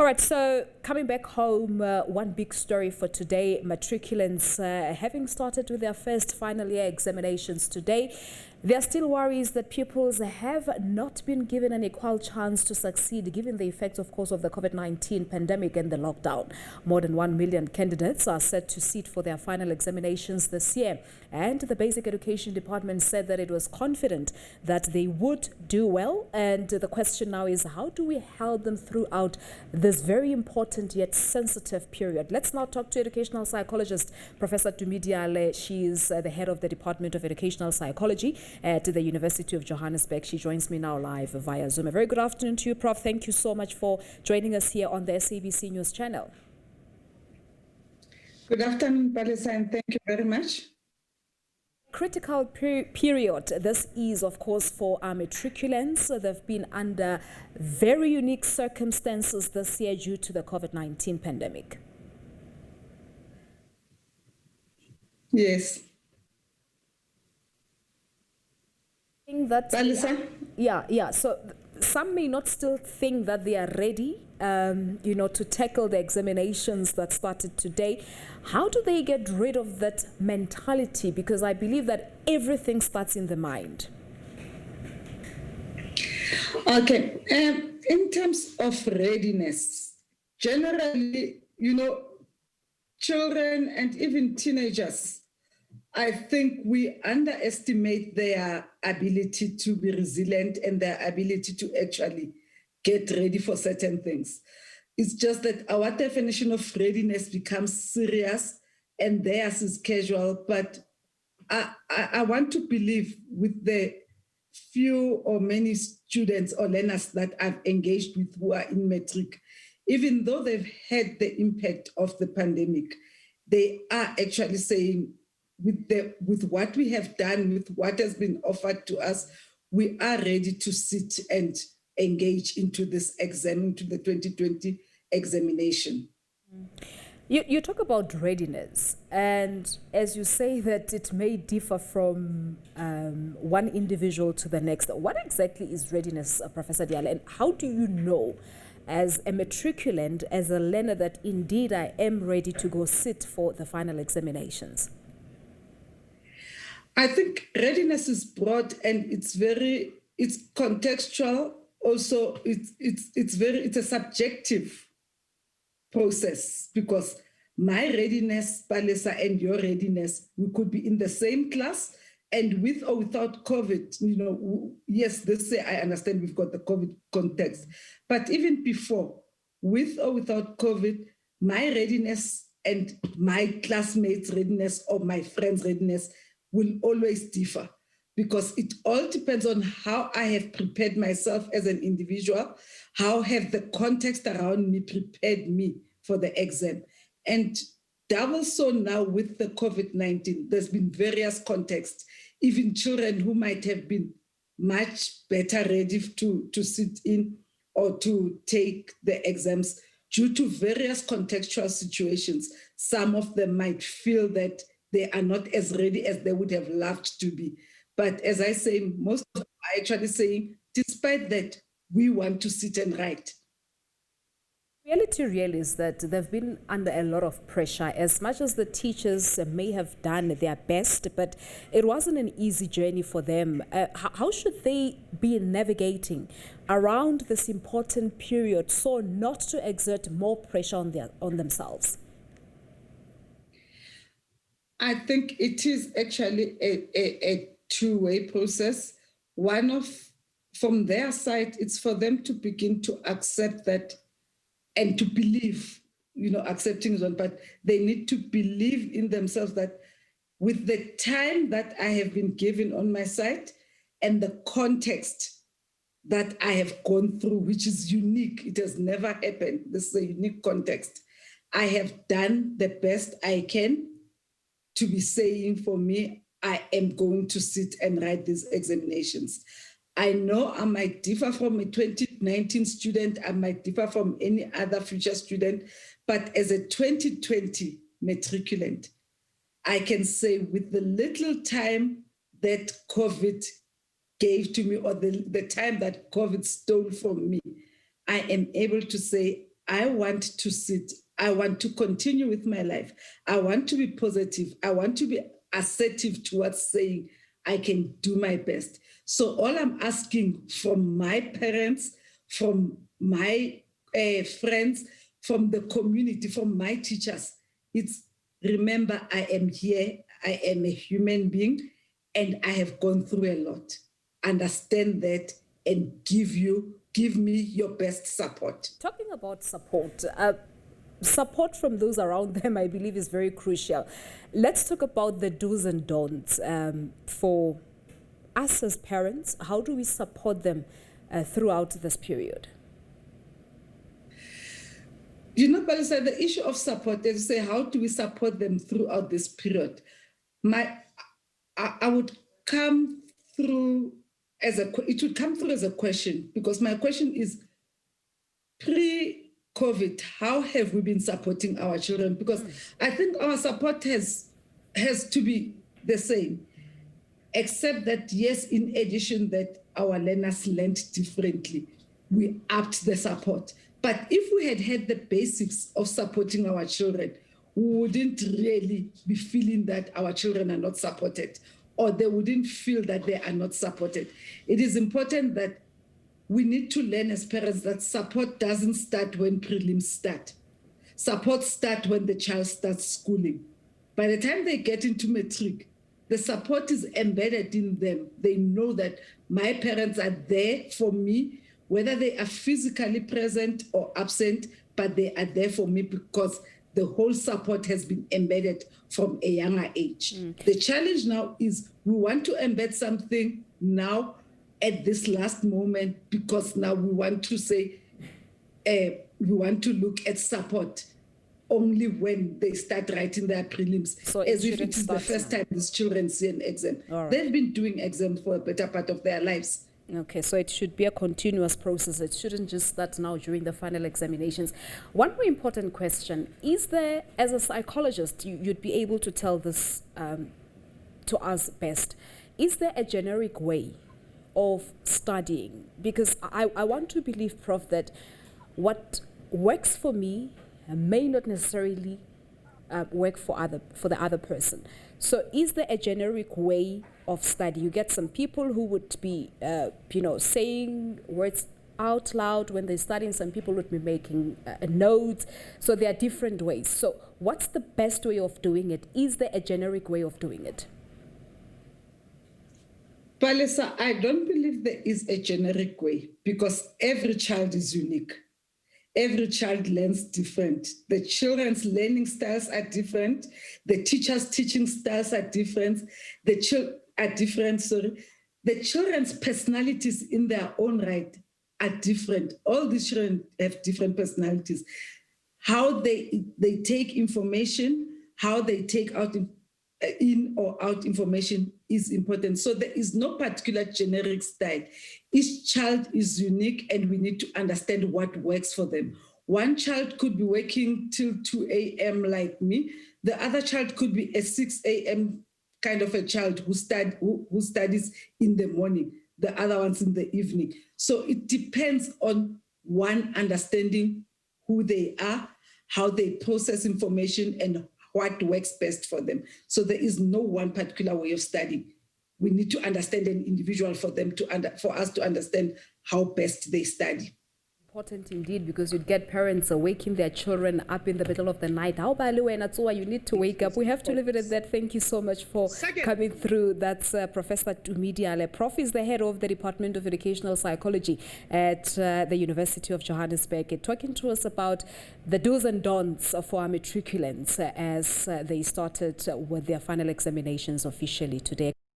All right, so coming back home, one big story for today, matriculants having started with their first final year examinations today. There are still worries that pupils have not been given an equal chance to succeed given the effects, of course, of the COVID-19 pandemic and the lockdown. More than 1 million candidates are set to sit for their final examinations this year. And the Basic Education Department said that it was confident that they would do well. And the question now is, how do we help them throughout this very important yet sensitive period? Let's now talk to educational psychologist, Professor Tumi Diale. She is the head of the Department of Educational Psychology at the University of Johannesburg. She joins me now live via Zoom. A very good afternoon to you, Prof. Thank you so much for joining us here on the SABC News channel. Good afternoon, Palisa, and thank you very much. Critical period. This is, of course, for our matriculants. They've been under very unique circumstances this year due to the COVID-19 pandemic. Yes. That, Palisa? yeah. So some may not still think that they are ready, to tackle the examinations that started today. How do they get rid of that mentality? Because I believe that everything starts in the mind. Okay. In terms of readiness, generally, children and even teenagers, I think we underestimate their ability to be resilient and their ability to actually get ready for certain things. It's just that our definition of readiness becomes serious and theirs is casual. But I want to believe with the few or many students or learners that I've engaged with who are in Matric, even though they've had the impact of the pandemic, they are actually saying, with what we have done, with what has been offered to us, we are ready to sit and engage into this exam, into the 2020 examination. You talk about readiness, and as you say that it may differ from one individual to the next. What exactly is readiness, Professor Diale, and how do you know as a matriculant, as a learner, that indeed I am ready to go sit for the final examinations? I think readiness is broad and it's contextual. Also, it's a subjective process, because my readiness, Palisa, and your readiness, we could be in the same class, and with or without COVID, yes, this say I understand we've got the COVID context, but even before, with or without COVID, my readiness and my classmates' readiness or my friends' readiness will always differ, because it all depends on how I have prepared myself as an individual, how have the context around me prepared me for the exam. And double so now with the COVID-19, there's been various contexts, even children who might have been much better ready to sit in or to take the exams due to various contextual situations. Some of them might feel that they are not as ready as they would have loved to be. But as I say, most of them are actually saying, despite that, we want to sit and write. Reality really is that they've been under a lot of pressure, as much as the teachers may have done their best, but it wasn't an easy journey for them. How should they be navigating around this important period so not to exert more pressure on themselves? I think it is actually a two-way process. From their side, it's for them to begin to accept that and to believe, accepting is one, but they need to believe in themselves that with the time that I have been given on my side and the context that I have gone through, which is unique, it has never happened. This is a unique context. I have done the best I can to be saying, for me, I am going to sit and write these examinations. I know I might differ from a 2019 student, I might differ from any other future student, but as a 2020 matriculant, I can say with the little time that COVID gave to me, or the time that COVID stole from me, I am able to say I want to sit. I want to continue with my life. I want to be positive. I want to be assertive towards saying I can do my best. So all I'm asking from my parents, from my friends, from the community, from my teachers, it's remember I am here. I am a human being and I have gone through a lot. Understand that and give me your best support. Talking about support, support from those around them, I believe, is very crucial. Let's talk about the do's and don'ts for us as parents. How do we support them throughout this period? You know, Palisa, the issue of support, as you say, how do we support them throughout this period? I would come through it would come through as a question, because my question is, pre-COVID, how have we been supporting our children? Because I think our support has to be the same, except that, yes, in addition that our learners learned differently, we upped the support. But if we had had the basics of supporting our children, we wouldn't really be feeling that our children are not supported, or they wouldn't feel that they are not supported. It is important that we need to learn as parents that support doesn't start when prelims start. Support starts when the child starts schooling. By the time they get into Matric, the support is embedded in them. They know that my parents are there for me, whether they are physically present or absent, but they are there for me because the whole support has been embedded from a younger age. The challenge now is we want to embed something now at this last moment, because now we want to say, we want to look at support only when they start writing their prelims, so as if it is the first time these children see an exam. Right. They've been doing exams for a better part of their lives. Okay, so it should be a continuous process. It shouldn't just start now during the final examinations. One more important question. Is there, as a psychologist, you'd be able to tell this to us best, is there a generic way of studying? Because I want to believe, Prof, that what works for me may not necessarily work for the other person. So is there a generic way of study? You get some people who would be, saying words out loud when they're studying. Some people would be making notes. So there are different ways. So what's the best way of doing it? Is there a generic way of doing it? Palisa, I don't believe there is a generic way, because every child is unique. Every child learns different. The children's learning styles are different. The teachers' teaching styles are different. The children's personalities in their own right are different. All these children have different personalities. How they take information, how they take out in or out information is important. So there is no particular generic style. Each child is unique, and we need to understand what works for them. One child could be working till 2 a.m. like me. The other child could be a 6 a.m. kind of a child who studies in the morning, the other one's in the evening. So it depends on one understanding who they are, how they process information, and what works best for them. So there is no one particular way of studying. We need to understand an individual for us to understand how best they study. Important indeed, because you'd get parents waking their children up in the middle of the night. How you need to wake up. We have to leave it at that. Thank you so much for coming through. That's Professor Tumi Diale. Prof is the head of the Department of Educational Psychology at the University of Johannesburg, talking to us about the do's and don'ts for our matriculants as they started with their final examinations officially today.